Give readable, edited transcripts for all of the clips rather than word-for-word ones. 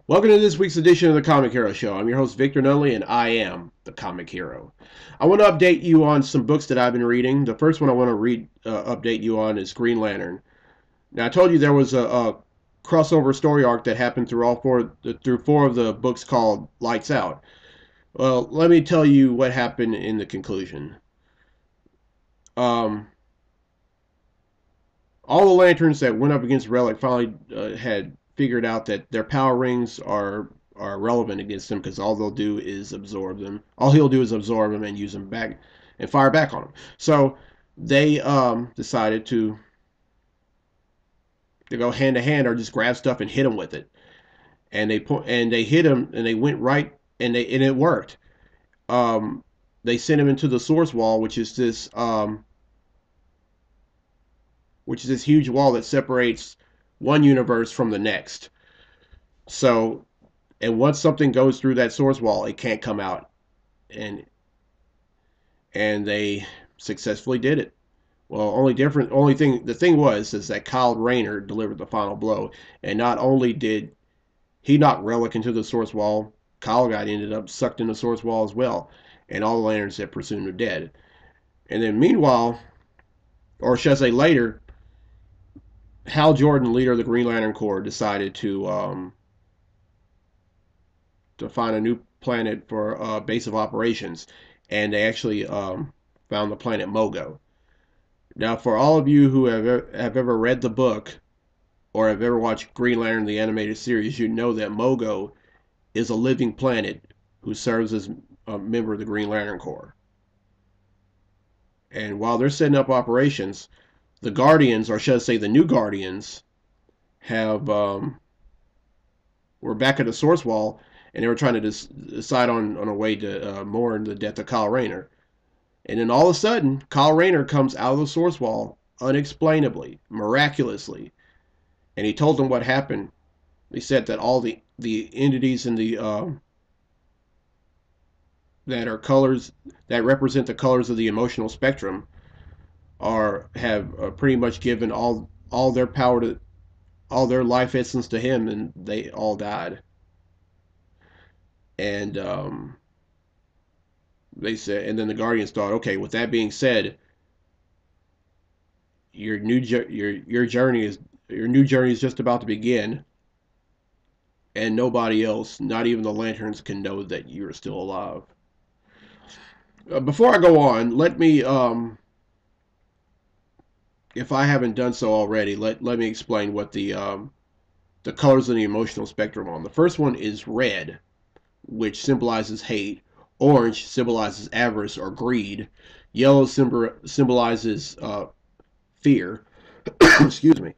Welcome to this week's edition of the Comic Hero Show. I'm your host, Victor Nunley, and I am the Comic Hero. I want to update you on some books that I've been reading. The first one I want to update you on is Green Lantern. Now, I told you there was a crossover story arc that happened through four of the books called Lights Out. Well, let me tell you what happened in the conclusion. Um, all the lanterns that went up against Relic finally had figured out that their power rings are relevant against him because all they'll do is absorb them. All he'll do is absorb them and use them back and fire back on them. So they decided to go hand to hand or just grab stuff and hit him with it. And they hit him and they went right and it worked. Um, they sent him into the source wall, which is this huge wall that separates one universe from the next. So, and once something goes through that source wall, it can't come out, and they successfully did it. Well, the thing was is that Kyle Rayner delivered the final blow, and not only did he knock Relic into the source wall, Kyle got ended up sucked in the source wall as well, and all the lanterns that pursued him are dead. And then meanwhile, or should I say later, Hal Jordan, leader of the Green Lantern Corps, decided to find a new planet for base of operations, and they actually found the planet Mogo. Now, for all of you who have ever read the book or have ever watched Green Lantern the animated series, you know that Mogo is a living planet who serves as a member of the Green Lantern Corps. And while they're setting up operations, the Guardians, or should I say the new Guardians, have were back at the source wall, and they were trying to decide on a way to mourn the death of Kyle Rayner. And then all of a sudden, Kyle Rayner comes out of the source wall unexplainably, miraculously, and he told them what happened. He said that all the entities in the that are colors that represent the colors of the emotional spectrum are have pretty much given all their power to all their life essence to him, and they all died. And they said, and then the Guardians thought, okay, with that being said, your new journey is just about to begin, and nobody else, not even the lanterns, can know that you're still alive. Before I go on, let me, if I haven't done so already, let me explain what the colors of the emotional spectrum are. The first one is red, which symbolizes hate. Orange symbolizes avarice or greed. Yellow symbolizes fear. Excuse me.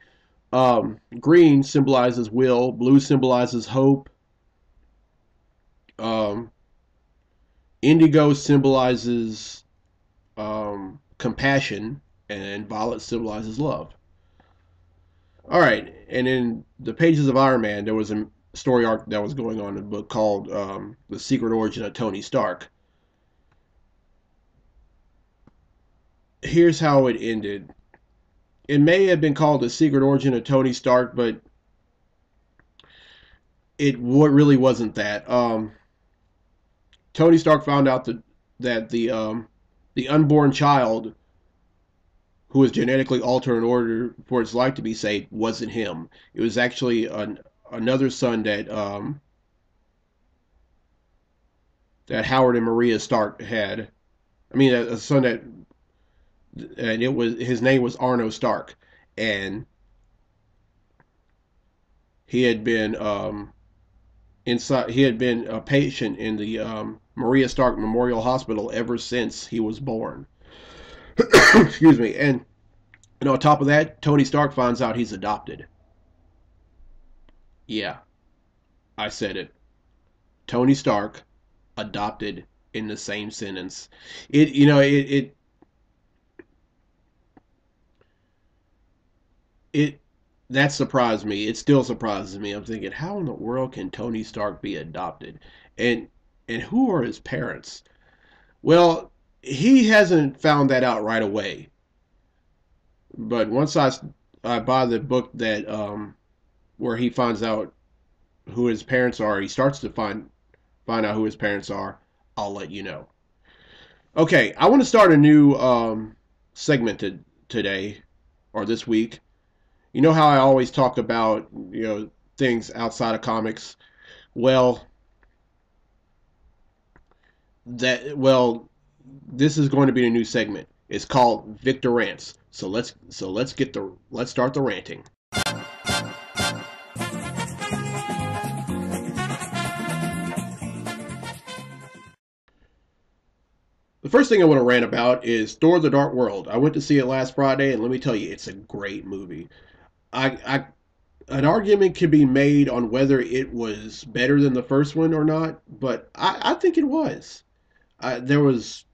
Green symbolizes will. Blue symbolizes hope. Um, Indigo symbolizes compassion, and violet symbolizes love. All right, and in the pages of Iron Man, there was a story arc that was going on in a book called "The Secret Origin of Tony Stark." Here's how it ended. It may have been called "The Secret Origin of Tony Stark," but really wasn't that. Tony Stark found out that the unborn child who was genetically altered in order for his life to be saved wasn't him. It was actually another son that Howard and Maria Stark had. I mean, a son that, and it was his name was Arno Stark, and he had been inside. He had been a patient in the Maria Stark Memorial Hospital ever since he was born. Excuse me. And on top of that, Tony Stark finds out he's adopted. Yeah, I said it. Tony Stark adopted in the same sentence. It that surprised me. It still surprises me. I'm thinking, how in the world can Tony Stark be adopted? And who are his parents? Well, he hasn't found that out right away. But once I buy the book that where he finds out who his parents are, he starts to find out who his parents are, I'll let you know. Okay, I want to start a new segment today or this week. You know how I always talk about things outside of comics. Well, well, this is going to be a new segment. It's called Victor Rants. Let's start the ranting. The first thing I want to rant about is Thor: The Dark World. I went to see it last Friday, and let me tell you, it's a great movie. I an argument can be made on whether it was better than the first one or not, but I think it was. There was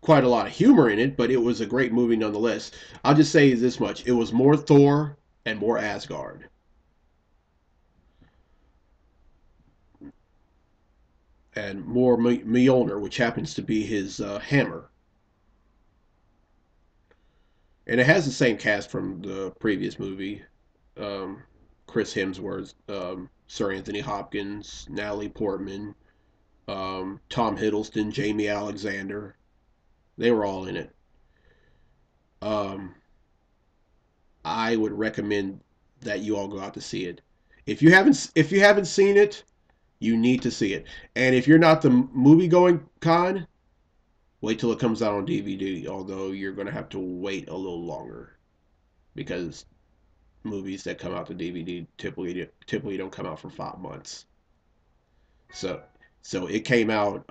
quite a lot of humor in it, but it was a great movie nonetheless. I'll just say this much: it was more Thor and more Asgard, and more Mjolnir, which happens to be his hammer. And it has the same cast from the previous movie: um, Chris Hemsworth, Sir Anthony Hopkins, Natalie Portman, Tom Hiddleston, Jamie Alexander. They were all in it. Um, I would recommend that you all go out to see it. If you haven't seen it, you need to see it. And if you're not the movie going kind, wait till it comes out on DVD. Although you're going to have to wait a little longer because movies that come out to DVD typically don't come out for 5 months. So so it came out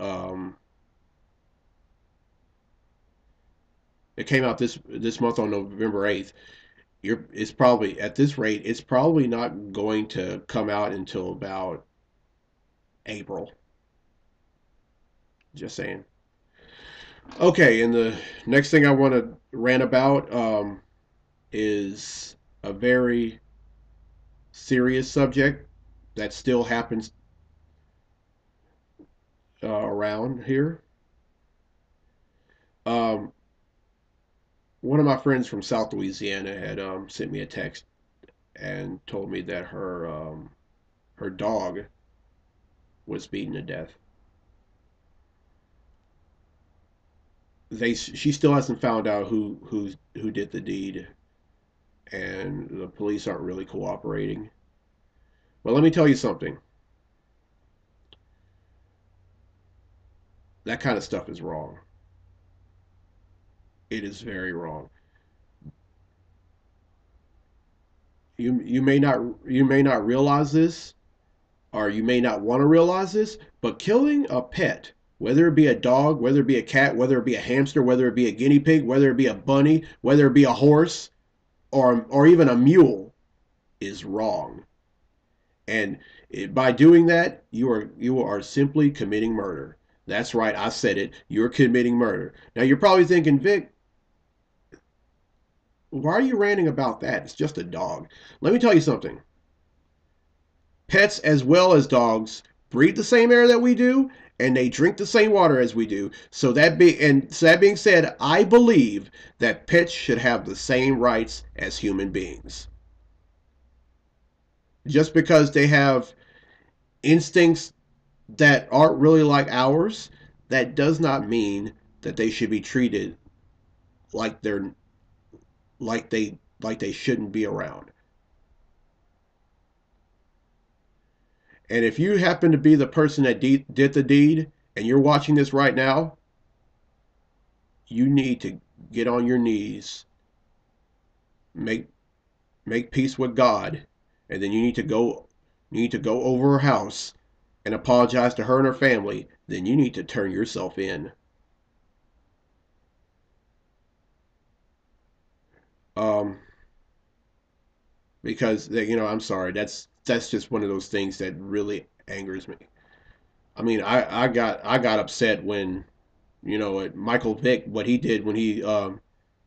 this month on November 8th. It's probably at this rate it's probably not going to come out until about April. Just saying. Okay, and the next thing I want to rant about is a very serious subject that still happens around here. Um, One of my friends from South Louisiana had sent me a text and told me that her dog was beaten to death. She still hasn't found out who did the deed, and the police aren't really cooperating. But let me tell you something. That kind of stuff is wrong. It is very wrong. You may not realize this, or you may not want to realize this, but killing a pet, whether it be a dog, whether it be a cat, whether it be a hamster, whether it be a guinea pig, whether it be a bunny, whether it be a horse, or even a mule, is wrong. And by doing that, you are simply committing murder. That's right, I said it. You're committing murder. Now you're probably thinking, Vic, why are you ranting about that? It's just a dog. Let me tell you something. Pets as well as dogs breathe the same air that we do, and they drink the same water as we do. So that being said, I believe that pets should have the same rights as human beings. Just because they have instincts that aren't really like ours, that does not mean that they should be treated like they shouldn't be around. And if you happen to be the person that did the deed and you're watching this right now, you need to get on your knees, make make peace with God, and then you need to go over her house and apologize to her and her family. Then you need to turn yourself in. Um, because I'm sorry, that's just one of those things that really angers me. I mean, I got upset when Michael Vick, what he did when he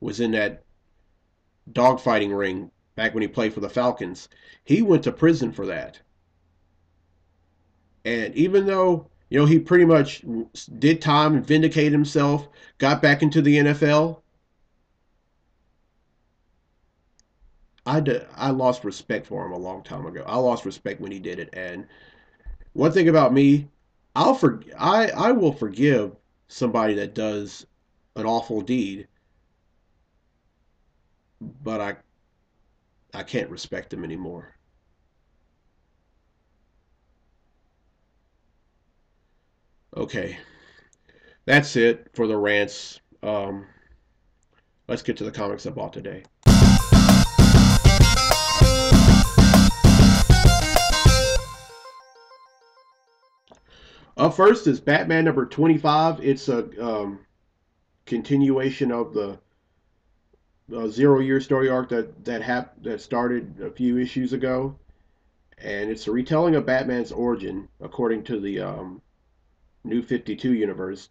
was in that dogfighting ring back when he played for the Falcons. He went to prison for that. And even though, he pretty much did time and vindicated himself, got back into the NFL, I lost respect for him a long time ago. I lost respect when he did it. And one thing about me, I will forgive somebody that does an awful deed, but I can't respect them anymore. Okay, that's it for the rants. Let's get to the comics I bought today. Up first is Batman number 25. It's a continuation of the 0 year story arc that started a few issues ago, and it's a retelling of Batman's origin according to the New 52 universe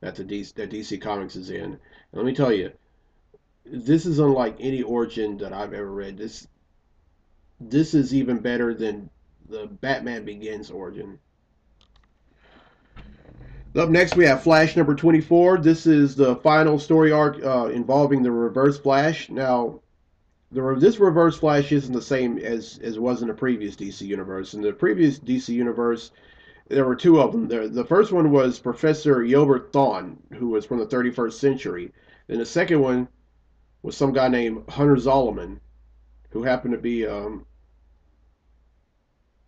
that DC Comics is in. And let me tell you, this is unlike any origin that I've ever read. This is even better than the Batman Begins origin. Up next, we have Flash number 24. This is the final story arc involving the Reverse Flash. Now, this Reverse Flash isn't the same as was in the previous DC universe. In the previous DC universe, there were two of them. The first one was Professor Yobert Thawne, who was from the 31st century. Then the second one was some guy named Hunter Zolomon, who happened to be,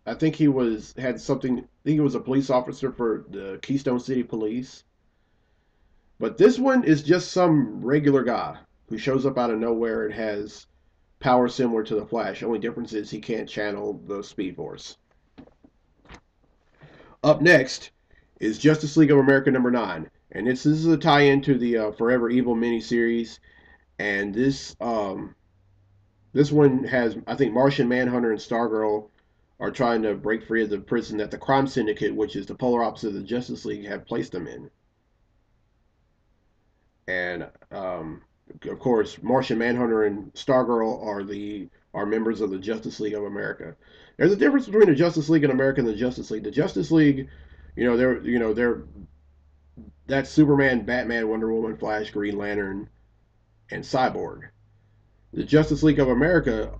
I think he was had something. I think he was a police officer for the Keystone City Police. But this one is just some regular guy who shows up out of nowhere and has power similar to the Flash. Only difference is he can't channel the Speed Force. Up next is Justice League of America number 9. And this is a tie-in to the Forever Evil miniseries. And this one has, I think, Martian Manhunter and Stargirl are trying to break free of the prison that the Crime Syndicate, which is the polar opposite of the Justice League, have placed them in. And of course, Martian Manhunter and Stargirl are members of the Justice League of America. There's a difference between the Justice League in America and the Justice League. The Justice League, they're that's Superman, Batman, Wonder Woman, Flash, Green Lantern, and Cyborg. The Justice League of America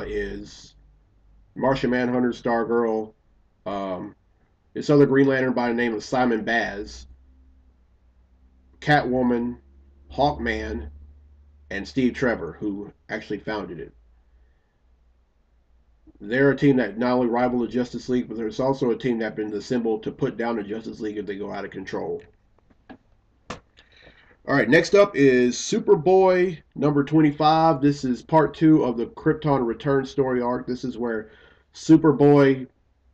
is Martian Manhunter, Stargirl, this other Green Lantern by the name of Simon Baz, Catwoman, Hawkman, and Steve Trevor, who actually founded it. They're a team that not only rival the Justice League, but there's also a team that's been assembled to put down the Justice League if they go out of control. All right, next up is Superboy number 25. This is part 2 of the Krypton Return story arc. This is where Superboy,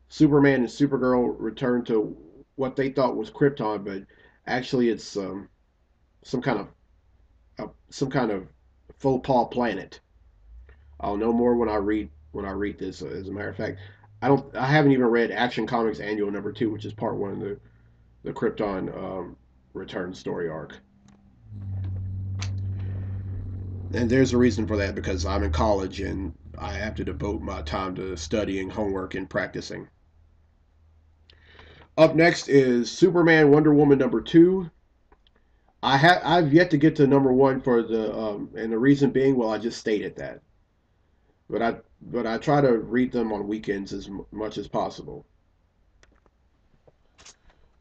Superman, and Supergirl return to what they thought was Krypton, but actually it's some kind of some kind of faux pas planet. I'll know more when I read this. As a matter of fact, I haven't even read Action Comics Annual number 2, which is part 1 of the Krypton Return story arc. And there's a reason for that because I'm in college and I have to devote my time to studying, homework, and practicing. Up next is Superman Wonder Woman number 2. I've yet to get to number 1 for the and the reason being, well, I just stated that. But I try to read them on weekends as much as possible.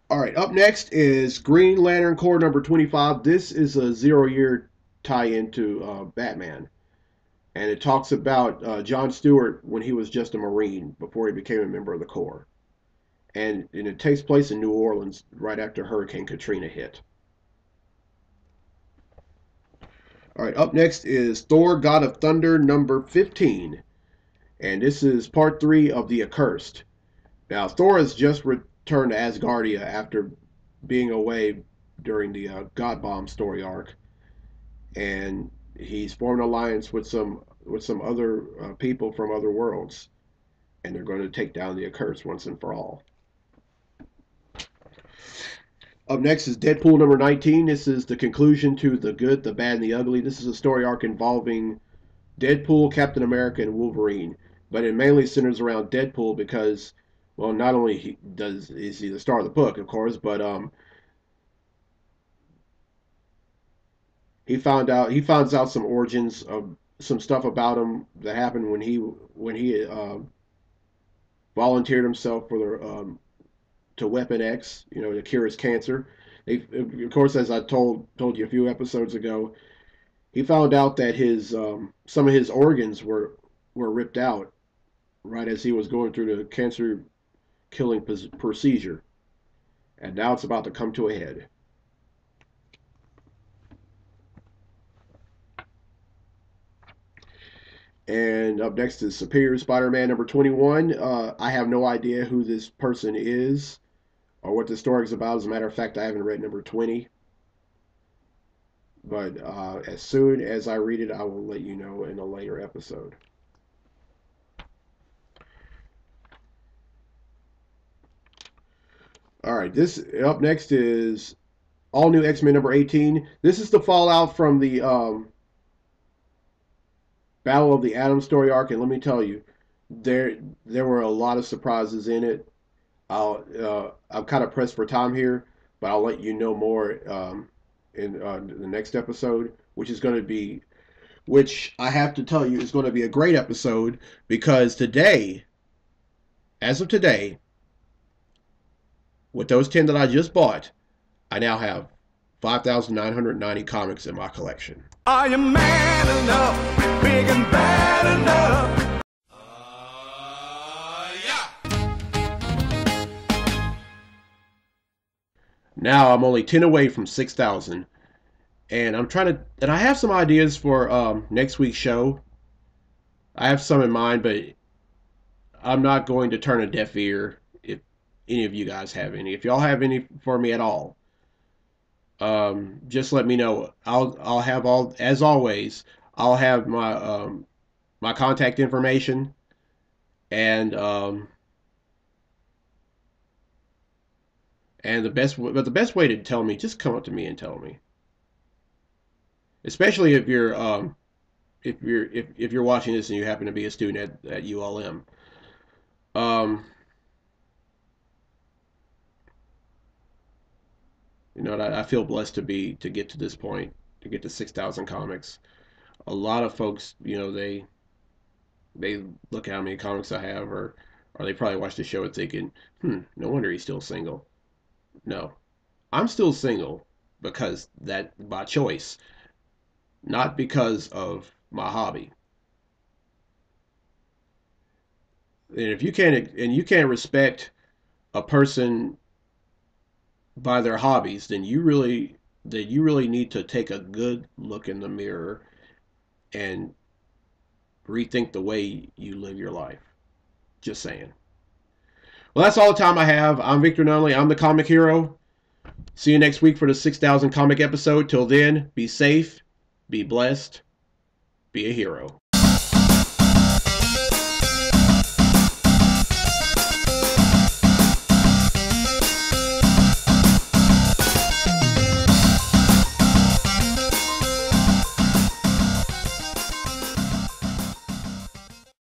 All right, up next is Green Lantern Corps number 25. This is a 0 year tie-in to Batman, and it talks about John Stewart when he was just a Marine before he became a member of the Corps, and it takes place in New Orleans right after Hurricane Katrina hit. All right, up next is Thor: God of Thunder number 15, and this is part 3 of The Accursed. Now, Thor has just returned to Asgardia after being away during the God Bomb story arc, and he's formed an alliance with some other people from other worlds, and they're going to take down the Accursed once and for all. Up next is Deadpool number 19. This is the conclusion to The Good, the Bad, and the Ugly. This is a story arc involving Deadpool, Captain America, and Wolverine, but it mainly centers around Deadpool because, well, not only is he the star of the book, of course, but he finds out some origins some stuff about him that happened when he volunteered himself for the to Weapon X, to cure his cancer. Of course, as I told you a few episodes ago, he found out that his some of his organs were ripped out right as he was going through the cancer killing procedure, and now it's about to come to a head. And up next is Superior Spider-Man number 21. I have no idea who this person is or what the story is about. As a matter of fact, I haven't read number 20. But as soon as I read it, I will let you know in a later episode. All right, this up next is all new X-Men number 18. This is the fallout from the Battle of the Atom story arc, and let me tell you, there there were a lot of surprises in it. I'm kind of pressed for time here, but I'll let you know more in the next episode, which I have to tell you is going to be a great episode because today, as of today, with those 10 that I just bought, I now have 5,990 comics in my collection. Are you man enough, big and bad enough? Yeah. Now I'm only 10 away from 6,000, and and I have some ideas for next week's show. I have some in mind, but I'm not going to turn a deaf ear if any of you guys have any. If y'all have any for me at all, just let me know. I'll have all as always. I'll have my contact information and and the best way to tell me, just come up to me and tell me. Especially if you're watching this and you happen to be a student at ULM. Um, I feel blessed to get to this point, to get to 6,000 comics. A lot of folks, they look at how many comics I have, or they probably watch the show and thinking, no wonder he's still single. No, I'm still single because that by choice, not because of my hobby. And if you can't respect a person by their hobbies, then you really need to take a good look in the mirror and rethink the way you live your life. Just saying. Well, that's all the time I have. I'm Victor Nunley. I'm the Comic Hero. See you next week for the 6,000 comic episode. Till then, be safe, be blessed, be a hero.